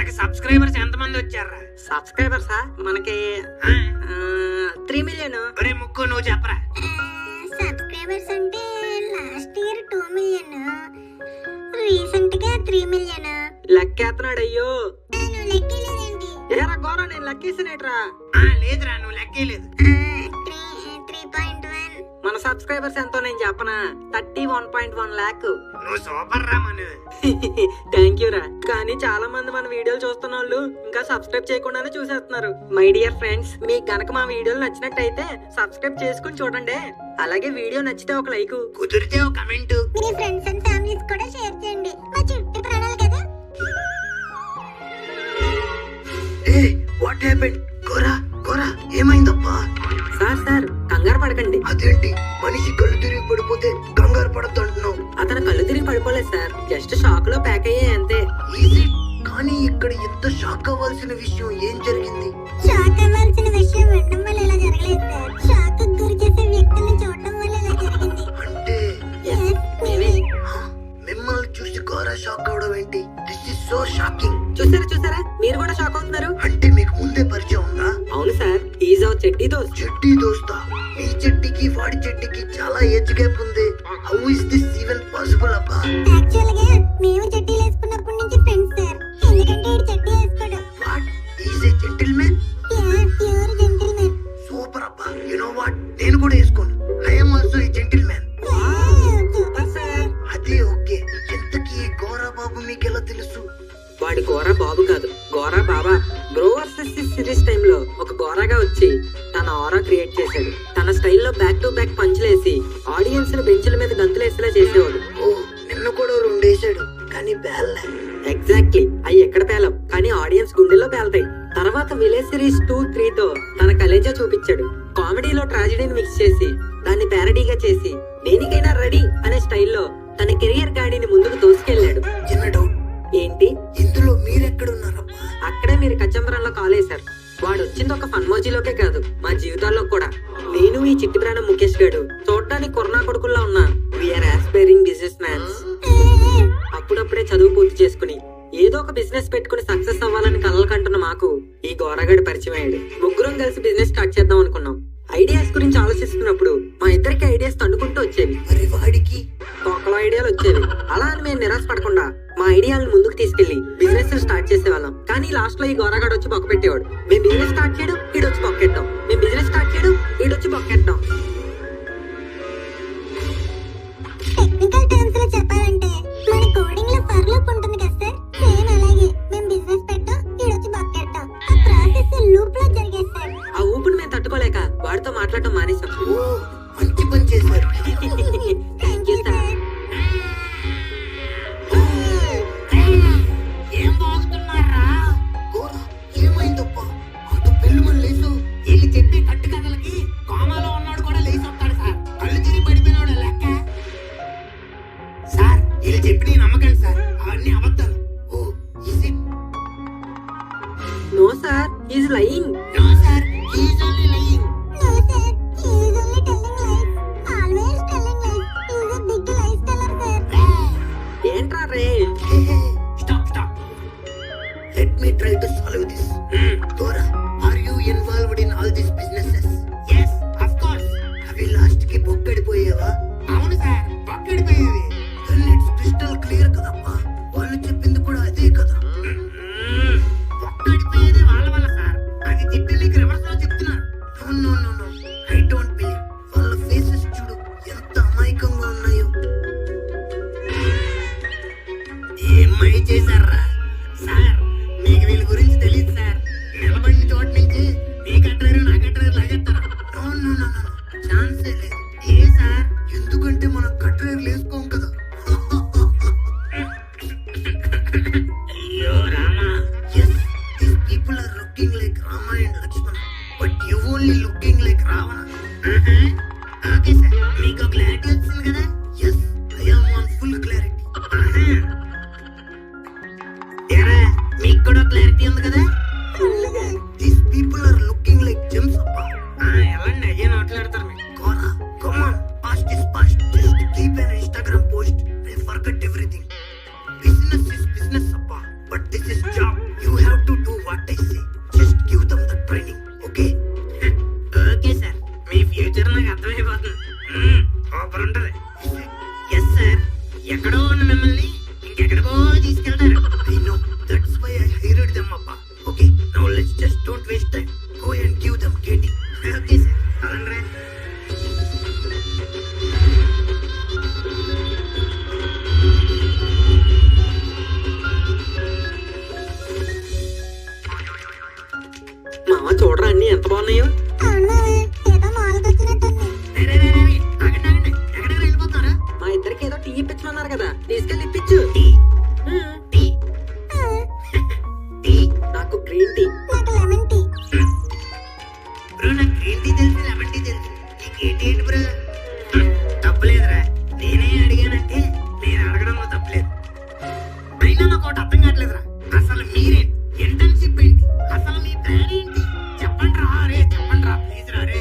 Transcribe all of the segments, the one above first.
మనకి సబ్స్క్రైబర్స్ ఎంతమంది వచ్చారా? సబ్స్క్రైబర్సా మనకి 3 మిలియన్. ఒరే ముక్కు నువ్వు చెప్పరా. సబ్స్క్రైబర్స్ అంటే లాస్ట్ ఇయర్ 2 మిలియన్, రీసెంట్ గా 3 మిలియన్. లెక్కేస్తున్నాడు. అయ్యో నువ్వు లెక్కలేదేంటి? ఏరా గోరా, నేను లెక్కేసినట్రా. లేదురా నువ్వు లెక్కేలేదు. 3.1. మన సబ్స్క్రైబర్స్ ఎంతో నేను చెప్పనా? 31.1 lakh. నువ్వు సూపర్ రా మను. థ్యాంక్ యూ రా. కానీ చాలా మంది మన వీడియోలు చూస్తున్న వాళ్ళు ఇంకా సబ్స్క్రైబ్ చేయకుండానే చూసేస్తున్నారు. మై డియర్ ఫ్రెండ్స్, మీకు గనక మా వీడియోలు నచ్చినట్టయితే సబ్స్క్రైబ్ చేసుకుని చూడండి. అలాగే వీడియో నచ్చితే ఒక లైక్, కుదిరితే ఒక కమెంట్. మీ ఫ్రెండ్స్ అండ్ ఫ్యామిలీస్ కూడా షేర్ చేయండి. మా చుట్టూ ప్రాణాలు కదా. What happened? కోరా కోరా ఏమైందప్పా? సార్ కంగారు పడకండి. అదేంటి మనిషి కళ్ళు తిరిగి పడిపోతే కంగారు పడద్దు అంటున్నావు? అతను కళ్ళు తిరిగి పడిపోలేదు సార్, జస్ట్ షాక్ లో ప్యాక్ అయ్యే అంతే. కానీ ఇక్కడ ఎంత షాక్ అవ్వాల్సిన విషయం ఏం జరిగింది? షాక్ అవ్వాల్సిన విషయం వినడం వల్ల ఇలా జరగలేదు సార్. షాక్ గురి చేసే వ్యక్తులను చూడడం వల్ల ఇలా జరిగింది. అంటే మిమ్మల్ని చూసి కోరా షాక్ అవడం ఏంటి? This is so shocking. చూసారా మీరు కూడా షాక్ అవుతున్నారు. అంటే మీకు ముందే పరిచయం ఉందా? అవును సార్, ఈజ్ అవర్ చెడ్డీ దోస్త్. చెడ్డీ దోస్తా? మీ చెడ్డీకి వాడి చెడ్డీకి చాలా ఏజ్ గ్యాప్ ఉంది. How is this even possible అబ్బా? యాక్చువల్ గా మేము చెడ్డీలు వేసుకున్నప్పటి నుంచి ఫ్రెండ్స్ సార్. ఎందుకంటే ఈ చెడ్డీ వేసుకోడు. What is a gentlemen? Pure gentlemen. Super అబ్బా. యు నో వాట్, నేను కూడా వేసుకోను. I am also a gentlemen. Super sir. అదే ఓకే. ఎంతకీ గోరా బాబు మీకెలా తెలుసు? వాడి గోరా బాబు కాదు, గోరా బాబా. బ్రో వర్సెస్ సిరీస్ టైంలో ఒక గోరాగా వచ్చి తన ఆరా క్రియేట్ చేశాడు. తన స్టైల్లో బ్యాక్ టు బ్యాక్ పంచులేసి ఆడియన్స్ ని బెంచ్ల మీద గంతులేసేలా చేసేవాడు. ఓ నిన్ను కూడా రెండేసాడు కానీ పేలలే. ఎగ్జాక్ట్లీ, అవి ఎక్కడ పేలవు కానీ ఆడియన్స్ గుండెల్లో పేలతాయి. తర్వాత విలేజ్ సిరీస్ 2, 3 తో తన కలేజా చూపించాడు. కామెడీలో ట్రాజడీని మిక్స్ చేసి దాన్ని ప్యారడీగా చేసి దేనికైనా రెడీ అనే స్టైల్లో తన కెరియర్ గాడిని ముందుకు తోసుకెళ్లాడు. చిన్న డౌట్. ఏంటి? ఇందులో మీరెక్కడున్నారబ్బా? అక్కడే మీరు కచ్చంబరంలో కాలేశారు. వాడు వచ్చింది ఒక ఫన్మోజీలోకే కాదు, మా జీవితాల్లో కూడా. నేను ఈ చిట్టి ప్రాణం ముఖేష్ గాడు చూడటానికి కొరనా కొడుకుల్లా ఉన్నా వీఆర్ ఆస్పైరింగ్ బిజినెస్ మ్యాన్స్. అప్పుడప్పుడే చదువు పూర్తి చేసుకుని ఏదో ఒక బిజినెస్ పెట్టుకుని సక్సెస్ అవ్వాలని కలలు కంటున్న మాకు ఈ గోరగాడు పరిచయం అయ్యాడు. ముగ్గురం కలిసి బిజినెస్ స్టార్ట్ చేద్దాం అనుకున్నాం. ఐడియాస్ గురించి ఆలోచిస్తున్నప్పుడు మా ఇద్దరికి ఐడియాస్ తన్నుకుంటూ వచ్చేవి. మరి వాడికి ఒక్కలో ఐడియాలు వచ్చేవి. అలా అని మేము నిరాశ పడకుండా మా ఐడియాలను ముందుకు తీసుకెళ్లి బిజినెస్ స్టార్ట్ చేసేవాళ్ళం. కానీ లాస్ట్ లో ఈ గోరగాడు వచ్చి బొక్క పెట్టేవాడు. మేము బిజినెస్ స్టార్ట్ చేయడం, ఈడొచ్చి బొక్కెట్టాం. మేము బిజినెస్ స్టార్ట్ చేయడం, ఈడొచ్చి బొక్కెట్టాం. టెక్నికల్ టర్మ్స్ లో చెప్పాలంటే మన కోడింగ్ లో ఫర్ లూప్ ఉంటుంది కదా సార్. సేమ్ అలాగే మేము బిజినెస్ పెట్టాం, ఈడొచ్చి బక్కెట్టాం. ఆ ప్రాసెస్ లూప్ లో జరిగేది సార్. ఆ ఊపుని మేము తట్టుకోలేక వాడితో మాట్లాడటం మానేసాం. ఓ మంచి పని చేశారు. Thank you sir. ఏం బాగుతున్నారా? గోరా ఏమైందప్పా? అంత పెళ్ళుమని లేసు. వీళ్ళు చెప్పే కట్టు కథలకి కోమాలో ఉన్నాడు కూడా లేచి వస్తాడు సార్. కళ్ళు తిరిగి పడిపోయినాడు లెక్క. సార్ వీళ్ళు చెప్పి నమ్మకండి సార్, అవన్నీ అబద్ధాలు. Oh is it? No sir, is lying. No sir, he is only lying. No sir, he is only telling lies. Always telling lies. He is a big lies teller sir. ఏంట్రా రే? Stop. Let me try to solve this. Dora, are you involved in all these businesses? Yes, of course. అవి last కి బొక్కడిపోయేవా? అవును సార్, బొక్కడిపోయేవి. Then it's crystal clear కదప్పా. వాళ్ళు చెప్పింది కూడా అదే కదా. బొక్కడిపోయేది వాళ్ళ వల్ల సార్. అది చెప్పి మీకు రివర్స్ లో చెప్తున్నారు. No. I don't believe. వాళ్ళ ఫేసెస్ చూడు ఎంత అమాయకంగా ఉన్నాయో. ఏమై చేశారా సార్? మీకు వీళ్ళ గురించి తెలియదు సార్. నిలబడిన చోట నుంచి మీ కట్టారు నా కట్టారు లాగేస్తారు. నో ఛాన్సే లేదు. ఏ సార్? ఎందుకంటే మనం కట్టారు వేసుకోం కదా. అయ్యో రామా. Yes, these people are looking like Rama and Lakshmana, but you only looking like Ravana. Okay sir, మీకు క్లారిటీ వచ్చింది కదా? Yes, I am on full clarity. మీకు కూడా క్లారిటీ ఉంది కదా? These people are looking like gems అబ్బా. ఎలాంటి అయ్యే మాట్లాడతారు మీరు. కోరా, come on, past is past. Just keep an Instagram post and forget everything. Business is business అబ్బా, but this is job. You what I say just give them the training okay okay sir me future నాకు అర్థమైపోతుంది super ఉంటది yes sir ఎక్కడో ఉన్న మిమ్మల్ని ఇంకెక్కడికో తీసుకెళ్తారు I know that's why I hired them అబ్బా okay now let's just don't waste time go and give them KT okay sir అలాగే మామ చూడరా అన్ని ఎంత బాగున్నాయో. అవును మావా, ఏదో మాల్కి వచ్చినట్టుంది. ఎక్కడ వెళ్ళిపోతారా మా ఇద్దరికి ఏదో టీ ఇప్పించమన్నారు కదా, తీసుకెళ్ళి ఇప్పించు. మ్మ్. నాకు గ్రీన్ టీ. నాకు లెమన్ టీ. బ్రో నాకు గ్రీన్ టీ తెలుసు లెమన్ టీ తెలుసు నీకు ఏంటి బ్రో తప్పలేదురా నేనే అడిగానంటే నేను అడగడంలో తప్పలేదు అయినా నాకు ఒకటి అర్థం కావట్లేదురా అసలు మీరే ఇంటర్న్షిప్ ఏంటి అసలు మీ ప్లాన్ ఏంటి చెప్పండి రా రే చెప్పండి రా ప్లీజ్ రా రే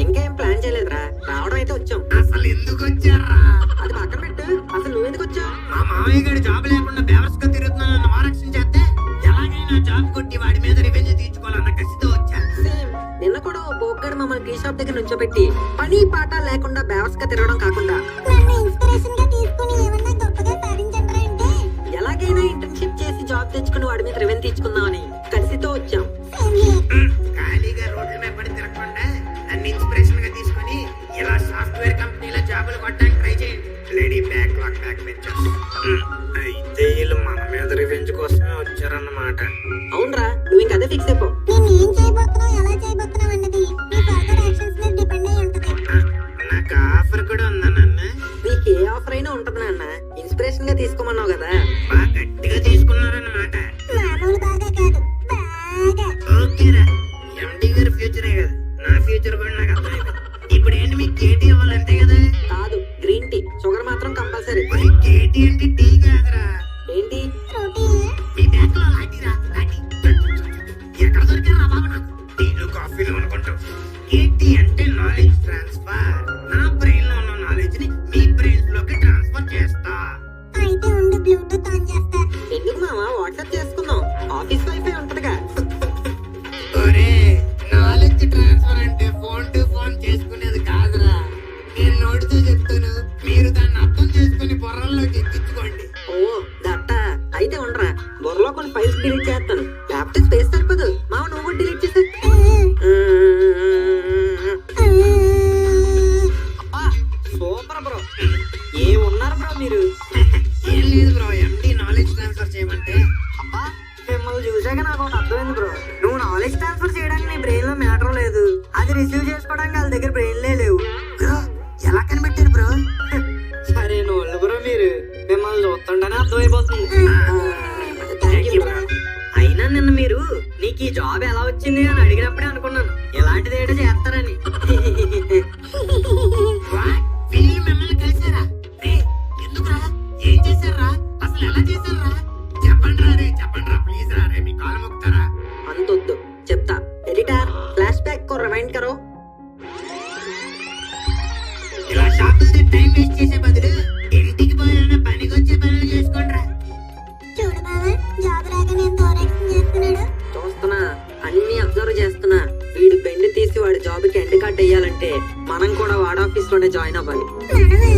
ఇంకేం ప్లాన్ చేయలేదురా, రావడం అయితే వచ్చాం. అసలు ఎందుకు వచ్చారా అది పక్కన పెట్టు, అసలు నువ్వెందుకు వచ్చావు? మా మామయ్య గారి జాబ్ లేకుండా బేవర్స్ గా తిరుగుతున్నానన్న వారక్షణ చేస్తే ఎలాగైనా జాబ్ కొట్టి వాడి మీద రివెంజ్ తీర్చుకోవాలన్న కసితో వచ్చా సేమ్. నిన్న కూడా ఓ బోగ్గడు మమ్మల్ని టీ షాప్ దగ్గర నుంచోబెట్టి పని పాట లేకుండా బేవర్స్ గా తిరగడం కాకుండా నన్ను ఇన్స్పిరేషన్ గా తీసుకుని ఏమన్నా గొప్పగా సాధించండి అంటే ఎలాగైనా ఇంటర్న్షిప్ చేసి జాబ్ తెచ్చుకుని వాడి మీద రివెంజ్ తీర్చుకుందామని కసితో వచ్చాం. Same here. ఖాళీగా రోడ్ల మీద పడి తిరగకుండా నన్ను ఇన్స్పిరేషన్ గా తీసుకొని ఇలా సాఫ్ట్వేర్ కంపెనీలో జాబులు కొట్టడానికి ట్రై చేయండి లేడీ బ్యాక్లాగ్ బ్యాక్ బెంచర్స్ అయితే వీళ్ళు మన మీద రివెంజ్ కోసమే వచ్చారన్నమాట అవునరా, నువ్వు ఇంక అదే ఫిక్స్ అయిపో. నేను ఏం చేయబోతున్నావు ఎలా చేయబోతున్నావు అన్నది నీ ఫర్దర్ యాక్షన్స్ మీద డిపెండ్ అయి ఉంటది. నాకు ఆఫర్ కూడా ఉందా నాన్న నీకు ఏ ఆఫర్ అయినా ఉంటుంది నాన్న, ఇన్స్పిరేషన్ గా తీసుకోమన్నావు కదా. బాగా గట్టిగా తీసుకున్నారన్నమాట మామూలు బాగా కాదు బాగా. ఓకేరా ఎండి గారి ఫ్యూచరే కదా నా ఫ్యూచర్ కూడా నాకు అర్థమైపోయింది ఇప్పుడు ఏంటి మీకు కేటీ ఇవ్వాలంతే కదా కాదు, గ్రీన్ టీ, షుగర్ మాత్రం కంపల్సరీ. మరి కేటీ అంటే టీ కాదురా ఏంటి? ఫ్రూటీ. మీ బ్యాగ్ లో లాఠీరా లాఠీ ఎక్కడ దొరికారా బాబు నాకు టీలు కాఫీలు అనుకుంటావు కేటీ అంటే నాలెడ్జ్ ట్రాన్స్ఫర్ నా బ్రెయిన్ లో ఉన్న నాలెడ్జ్ ని మీ బ్రెయిన్ లోకి ట్రాన్స్ఫర్ చేస్తా అయితే ఉండు బ్లూటూత్ ఆన్ చేస్తా. ఎందుకు మామ, వాట్సాప్ చేసుకుందాం, ఆఫీస్ వైఫై ఉంటదిగా. ఒరే నాలెడ్జ్ ట్రాన్స్ఫర్ అంటే ఫోన్ టు ఫోన్ చేసుకునేది కాదురా నేను నోటితో చెప్తాను మీరు దాన్ని అర్థం చేసుకుని బుర్రల్లోకి ఎక్కించుకోండి ఓ దట్ట, అయితే ఉండరా, బుర్రలో కొన్ని ఫైల్స్ డిలీట్ చేస్తాను. ల్యాప్టాప్ స్పేస్ సరిపోదు మామ, నువ్వు కూడా డిలీట్ చేసే. అబ్బా సూపర్ బ్రో, ఏమున్నారు బ్రో మీరు. ఏం లేదు బ్రో ఎండి నాలెడ్జ్ ట్రాన్స్ఫర్ చేయమంటే అబ్బా మిమ్మల్ని చూసాక నాకు ఒకటి అర్థమైంది బ్రో, నువ్వు నాలెడ్జ్ ట్రాన్స్ఫర్ చేయడానికి నీ బ్రెయిన్ లో మ్యాటర్ లేదు, అది రిసీవ్ చేసుకోవడానికి వాళ్ళ దగ్గర బ్రెయిన్లే లేవు. బ్రో ఎలా కనిపెట్టారు బ్రో సరే నోళ్ళు బ్రో మీరు, మిమ్మల్ని చూస్తుంటేనే అర్థమైపోతుంది. Thank you bro. అయినా నిన్న మీరు నీకు ఈ జాబ్ ఎలా వచ్చింది అని అడిగినప్పుడే అనుకున్నాను ఇలాంటిది ఏదో చేస్తారని. వాట్ వీళ్ళు మిమ్మల్ని కలిసారా రే ఎందుకురా ఏం చేశారా అసలు ఎలా చేశారా చెప్పండి రా రే చెప్పండి రా ప్లీజ్ రా రే మీ కాలు మొక్కుతారా అంతొద్దు, చెప్తా. ఎడిటర్ ఫ్లాష్ బ్యాక్ కో రిమైండ్ కరో. ఇలా షాపులతో టైం వేస్ట్ చేసే బదులు ఇంటికి పోయిన పనికి వచ్చే పనులు చేసుకోండిరా చూడు బావా, జాబ్ రాగానే ఎంత ఓవరాక్షన్ చేస్తున్నాడు. చూస్తున్నా, అన్ని అబ్జర్వ్ చేస్తున్నా. వీడు బెండ్ తీసి వాడి జాబ్ కి ఎండ్ కార్డ్ వేయాలంటే మనం కూడా వాడి ఆఫీస్ లోనే జాయిన్ అవ్వాలి. మనమా?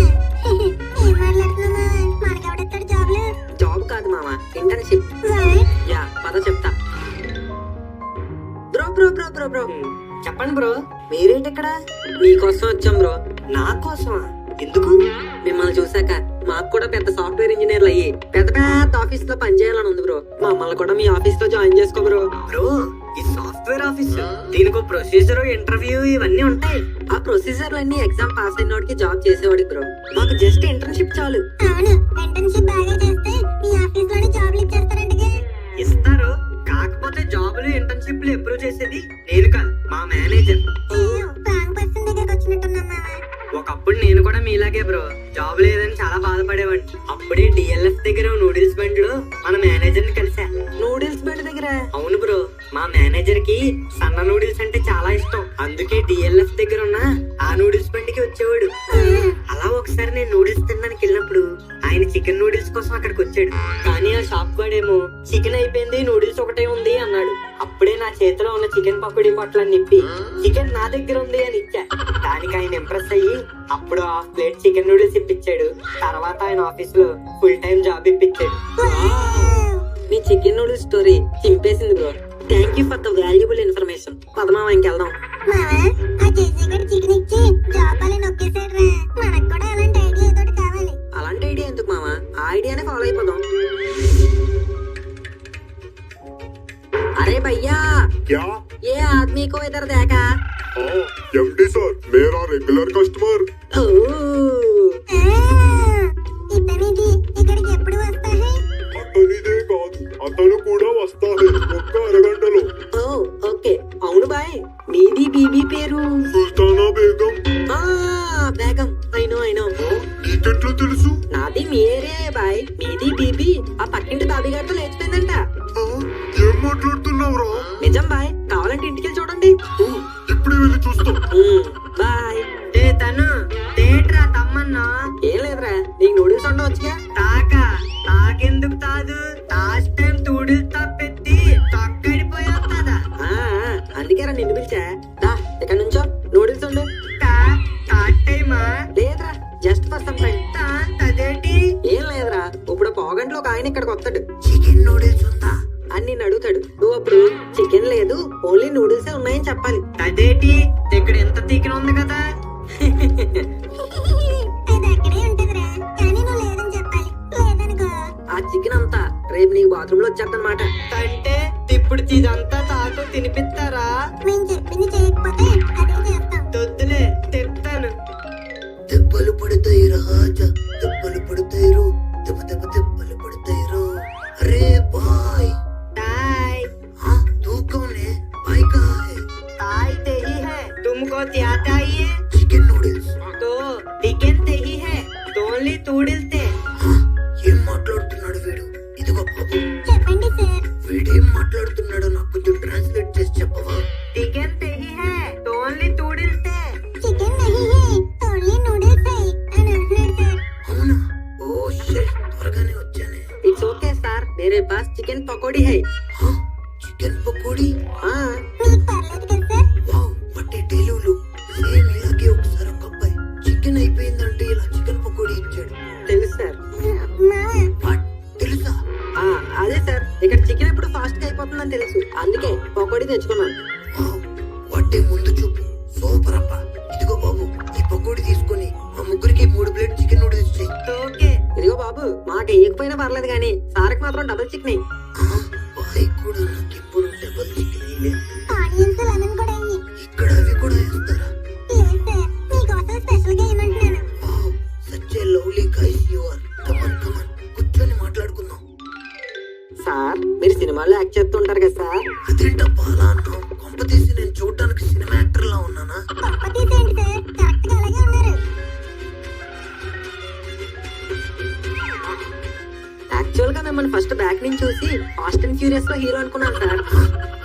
ఏం మాట్లాడుతున్నావా? మనకెవడెత్తాడు జాబ్లు? జాబ్ కాదు మామ, ఇంటర్న్షిప్. వాట్? యా పద చెప్తా. Bro bro bro bro bro చెప్పండి బ్రో, మీరేంటి ఇక్కడ? మీకోసం వచ్చాం బ్రో. నా కోసమా? ఎందుకు? మిమ్మల్ని చూసాక మాకు కూడా పెద్ద సాఫ్ట్వేర్ ఇంజనీర్లు అయ్యి పెద్ద పెద్ద ఆఫీస్ లో పనిచేయాలని ఉంది బ్రో. మమ్మల్ని కూడా మీ ఆఫీస్ లో జాయిన్ చేసుకో బ్రో. బ్రో ఈ సాఫ్ట్వేర్ ఆఫీస్, దీనికి ప్రొసీజర్, ఇంటర్వ్యూ ఇవన్నీ ఉంటాయి. ఆ ప్రొసీజర్లు అన్ని ఎగ్జామ్ పాస్ అయిన వాడికి జాబ్ చేసేవాడికి బ్రో. మాకు జస్ట్ ఇంటర్న్షిప్ చాలు. అవును, ఇంటర్న్షిప్ బాగా చేస్తే మీ ఆఫీస్ లోనే జాబ్లు ఇచ్చేస్తారంటగా. ఇస్తారు, కాకపోతే జాబులు ఇంటర్న్షిప్లు అప్రూవ్ చేసేది నేను కాదు, మా మేనేజర్. రాంగ్ పర్సన్ దగ్గరకు వచ్చినట్టున్నాం మావా. ఒకప్పుడు నేను కూడా మీలాగే బ్రో, జాబ్ లేదని చాలా బాధపడేవాడిని. అప్పుడే డిఎల్ఎఫ్ దగ్గర నూడిల్స్ బండ్ లో మన మేనేజర్ ని కలిసా. నూడిల్స్ బండ్ దగ్గర? అవును బ్రో, మా మేనేజర్ కి సన్న నూడిల్స్ అంటే చాలా ఇష్టం, అందుకే డిఎల్ఎఫ్ దగ్గర ఉన్న ఆ నూడిల్స్ బండికి వచ్చేవాడు. అలా ఒకసారి నేను నూడిల్స్ తినడానికి వెళ్ళినప్పుడు ఆయన చికెన్ నూడిల్స్ కోసం అక్కడికి వచ్చాడు. కానీ ఆ షాప్ వాడేమో చికెన్ అయిపోయింది, నూడిల్స్ ఒకటే ఉంది అన్నాడు. అప్పుడే నా చేతిలో ఉన్న చికెన్ పకోడీ పొట్లని నిప్పి చికెన్ నా దగ్గర ఉంది అని ఇచ్చా. దానికి ఆయన ఇంప్రెస్ అయ్యి అప్పుడు హాఫ్ ప్లేట్ చికెన్ నూడిల్స్ ఇప్పించాడు. తర్వాత ఆయన ఆఫీస్ లో ఫుల్ టైం జాబ్ ఇప్పించాడు. మీ చికెన్ నూడిల్స్ స్టోరీ చింపేసింది bro. Thank you for the valuable information. పదమా ఇంకెళ్దాం. మావా ఆ జేసీ గడ్ చికెన్ ఇచ్చి జాబ్ అని నొక్కేసాడు రా. మనకు కూడా అలాంటి ఐడియా ఏదోటి కావాలి. అలాంటి ఐడియా ఎందుకు మామా? ఆ ఐడియానే ఫాలో అయిపోదాం. अरे भैया क्या? ये आदमी को इधर देखा? हाँ, एमडी सर, मेरा रेगुलर कस्टमर। ఆ, ఇతనిది ఇక్కడికి ఎప్పుడు వస్తా హై? అతనిదే కాదు, అతను కూడా వస్తాడు ఒక్క అరగంటలో. ఓ ఓకే. అవును బాయ్, మీది బీబీ పేరు? సుల్తానా బేగం. ఆ బేగం. I know. నీకెట్లా తెలుసు? నాది మీరే బాయ్. మీది బీబీ ఆ పక్కింటి బాబీ గారితో లేచిపోయిందంట. ఆ, ఏం మాట్లాడుతున్నావురా? నిజం బాయ్, కావాలంటే ఇంటికి చూడండి. ఓ, ఇప్పుడే వెళ్ళి చూస్తాం. బాయ్. తను తేట్రా తమ్మన్నా. ఏం లేదురా, నీకు నూడిల్స్ ఉండవచ్చుగా. తాకెందుకు తాదు? లాస్ట్ టైం నూడిల్స్ తప్పెత్తి తొక్కడిపోయావు కదా. అందుకేరా నిన్ను పిలిచా. దా ఇక్కడ నుంచో, నూడిల్స్ ఉండు. లేదురా, జస్ట్ ఫర్ సమ్ టైం. అదేంటి? ఏం లేదురా, ఇప్పుడు పావుగంటలో ఒక ఆయన ఇక్కడికి వస్తాడు. చికెన్ నూడిల్స్ ఉందా అని నిన్ను అడుగుతాడు. నువ్వు అప్పుడు చికెన్ లేదు, ఓన్లీ నూడిల్సే ఉన్నాయని చెప్పాలి. అదేంటి, ఇక్కడ ఎంత తీకిన ఉంది కదా. అది అక్కడే ఉంటదిరా, కానీ నువ్వు లేదని చెప్పాలి. లేదనుకో ఆ చికెన్ అంతా రేపు నీకు బాత్రూమ్ లో వచ్చేద్దనమాట. అంటే ఇప్పుడు ఇదంతా తాకు తినిపిస్తారా? మేము చెప్పింది చేయకపోతే అదే చేస్తాం. దొద్దులే, తింటాను. దెబ్బలు పడతాయి రాజా, దెబ్బలు పడతాయి రో, దెబ్బలు పడతాయి రో. అరే బాయ్. ताई हाँ तू कौन है? भाई कहाँ है? ताई तेही है, तुमको क्या चाहिए? Chicken noodles. तो चिकन तेही है, तो ओनली नूडल्स थे. हाँ, ఏం మాట్లాడుతున్నాడు వీడు? ఇదిగో బాబు, చెప్పండి సార్. వీడేం మాట్లాడుతున్నాడో నాకు కొంచెం ట్రాన్స్లేట్ చేసి చెప్పవా? चिकन तेही है, तो ओनली नूडल्स थे. చికెన్ నహీ హై, ఓన్లీ నూడిల్స్ హై అని అంటున్నాడు సార్. అవునా? ఓ షిట్, త్వరగానే వచ్చానే. इट्स ओके सर, मेरे पास चिकन पकौड़ी है. हाँ, చికెన్ పకోడీ. हाँ మీకు పర్లేదు కదా సార్? వావ్, వట్టి డేలులు. సేమ్ ఇలాగే ఒకసారి ఒక అబ్బాయి చికెన్ అయిపోయిందంటే ఇలా చికెన్ పకోడీ ఇచ్చాడు. తెలుసు సార్. మావా వాట్, తెలుసా? అదే సార్, ఇక్కడ చికెన్ ఎప్పుడు ఫాస్ట్ గా అయిపోతుందని తెలుసు, అందుకే పకోడీ తెచ్చుకున్నాను. వావ్, వడ్డే ముందు చూపు. సూపర్ అబ్బా. ఇదిగో బాబు, ఈ పకోడీ తీసుకొని మా ముగ్గురికి 3 ప్లేట్ చికెన్ నూడిల్స్ చెయ్యి. ఓకే. ఇదిగో బాబు, మాకు వేయకపోయినా పర్లేదు కానీ సార్కి మాత్రం డబుల్ చికెన్. బాయ్ కూడా నాకు ఎప్పుడు డబల్ చికెన్ వేయలేదు. ఆనియన్స్ లెమన్ కూడా అయ్యి. ఇక్కడ అవి కూడా వేస్తారా? లేదు సార్, మీకోసం స్పెషల్ గా ఏమంటున్నాను. Wow, such a lovely guys you are. Come on కూర్చొని మాట్లాడుకుందాం. సార్, మీరు సినిమాల్లో యాక్ట్ చేస్తుంటారు కదా సార్. అదేంటబ్బా అలా అన్నావు? కొంపతీసి నేను చూడటానికి సినిమా యాక్టర్ లా ఉన్నానా? పప్ప తీసేయండి సార్, కరెక్ట్ గా అలాగే ఉన్నారు. యాక్చువల్ గా మిమ్మల్ని ఫస్ట్ బ్యాక్ నుంచి చూసి ఫాస్ట్ అండ్ ఫ్యూరియస్ లో హీరో అనుకున్నాను sir.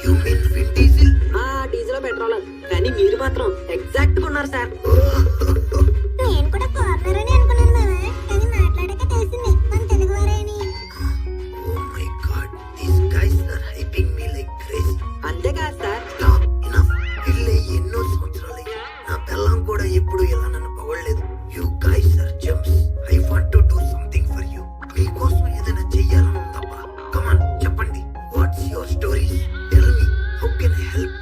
You mean win diesel? Diesel petrol. కానీ మీరు మాత్రం ఎగ్జాక్ట్ గా ఉన్నారు సార్. నేను కూడా ఫారినర్ అని అనుకున్నాను మావా, కానీ మాట్లాడాక తెలిసింది మన తెలుగు వారే అని. Oh my god, these guys are hyping me like crazy. అంతేకాదు సార్, స్టాప్, ఇనఫ్. వీళ్ళే ఎన్నో సంవత్సరాలయ్యి నా పిల్లం కూడా ఎప్పుడు ఇలా నన్ను పొగడలేదు. You guys are gems. I want to do something for you. మీకోసం ఏదైనా చెయ్యాలని ఉందబ్బా. కమాన్ చెప్పండి, what's your stories? Tell me, how can I help?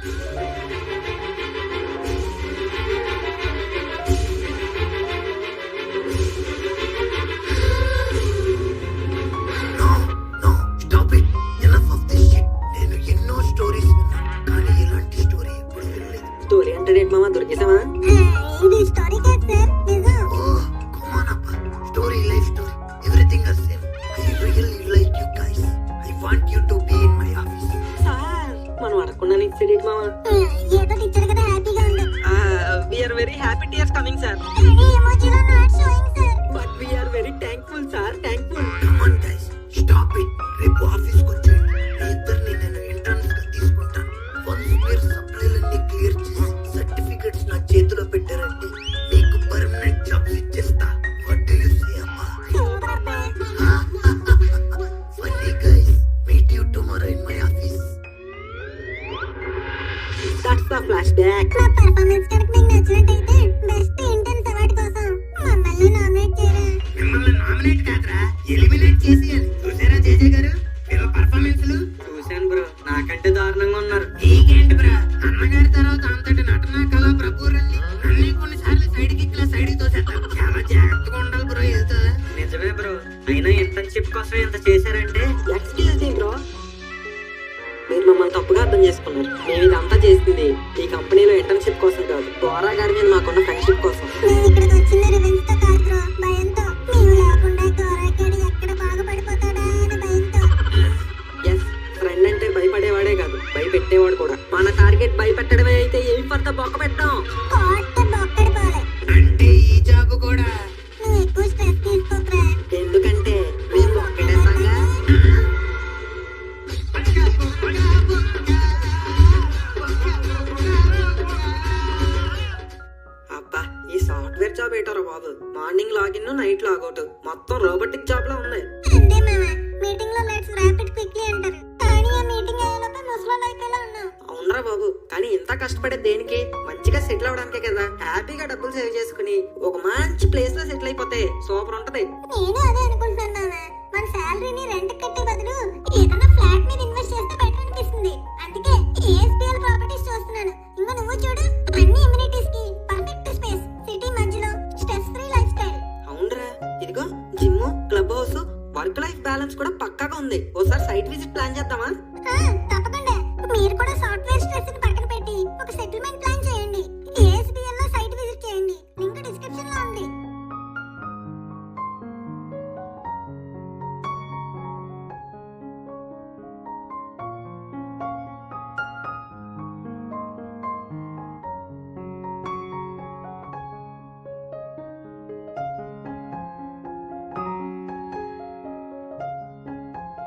No, stop it. Enough of this shit. నేను ఎన్నో స్టోరీస్ విన్నాను, కానీ ఇలాంటి స్టోరీ ఎప్పుడు వినలేదు. స్టోరీ అంటే రేట్ మామ దొరికేసామా? ఇది స్టోరీ కాదు సార్, నిజం. Oh, come on అబ్బా. Story, life story. Everything are same. I really like you guys. I want you to be in my office. Sir, మనం అడగకుండా ఇచ్చేది మామ. ఏదో ఇచ్చారు కదా, హ్యాపీగా ఉంది. We're very happy tears coming sir. కానీ ఎమోజీలో not showing sir. But we're very thankful sir, thankful. Come on guys, stop it. రేపు ఆఫీస్కి వచ్చేయండి. మీ ఇద్దరిని నేను ఇంటర్న్స్ గా తీసుకుంటాను. వన్స్ మీరు సప్లైలన్నీ క్లియర్ చేసి సర్టిఫికెట్స్ నా చేతిలో పెట్టారంటే మీకు పర్మనెంట్ జాబ్స్ ఇచ్చేస్తా. వాట్ డు యు సే అబ్బా? సూపర్ అబ్బా. Ah, ah. In my office. That's the flash back. మా పర్ఫార్మెన్స్ కనుక మీకు నచ్చినట్టయితే బెస్ట్ ఇంటర్న్స్ అవార్డు కోసం మమ్మల్ని నామినేట్ చేయరా. మిమ్మల్ని నామినేట్ కాదురా, ఎలిమినేట్ చేసేయాలి. చూసారా జేజే గారు వీళ్ళ పర్ఫార్మెన్స్లు? చూశాను బ్రో, నాకంటే దారుణంగా ఉన్నారు. నీకేంటి బ్రా, అన్నగారి తర్వాత అంతటి నటనా కళా ప్రపూరుల్ని అన్ని కొన్నిసార్లు సైడ్ కిక్లా సైడ్ తోసేస్తారు. చాలా జాగ్రత్తగా ఉండాలి బ్రో వెళ్తా. నిజమే బ్రో, అయినా ఇంటర్న్షిప్ కోసం ఎంత చేశారంటే. ఎక్స్క్యూజ్ మీ బ్రో, మీరు మమ్మల్ని తప్పుగా అర్థం చేసుకున్నారు. మేము ఇదంతా చేసింది ఈ కంపెనీలో ఇంటర్న్షిప్ కోసం కాదు, గోరా గారి మీద మాకున్న ఫ్రెండ్షిప్ కోసం. మేము ఇక్కడికి వచ్చింది రివెంజ్ తో కాదు బ్రో, భయంతో. మేము లేకుండా గోరాకేడు ఎక్కడ బాగుపడిపోతాడా అని భయంతో. ఎస్, ఫ్రెండ్ అంటే భయపడేవాడే కాదు, భయపెట్టేవాడు కూడా. మన టార్గెట్ భయపెట్టడమే అయితే ఏం ఫర్ ద బొక్క పెట్టాం. కోట్ట బొక్కడిపోలే. అంటే ఈ జాబ్ కూడా నువ్వు ఎక్కువ స్ట్రెస్ తీసుకోకరా. ఎందుకంటే మేము ఒక్కటేసాగా. అబ్బా, ఈ సాఫ్ట్వేర్ జాబ్ ఏంటారో బాబు. మార్నింగ్ లాగిన్, నైట్ లాగౌట్, మొత్తం రోబోటిక్ జాబ్ లా ఉంది. అంతే మామ, మీటింగ్ లో లెట్స్ ర్యాపిడ్ క్విక్లీ అంటారు. కానీ ఆ మీటింగ్ అయ్యేలోపే ముసలోళ్ళు అయిపోయేలా ఉన్నాం. అవునరా బాబు, కానీ ఇంత కష్టపడేది దేనికి? మంచిగా సెటిల్ అవడానికే కదా. హ్యాపీగా డబ్బులు సేవ్ చేసుకుని ఒక మంచి ప్లేస్ లో సెటిల్ అయిపోతే సూపర్ ఉంటది. నేను అదే అనుకుంటున్నాను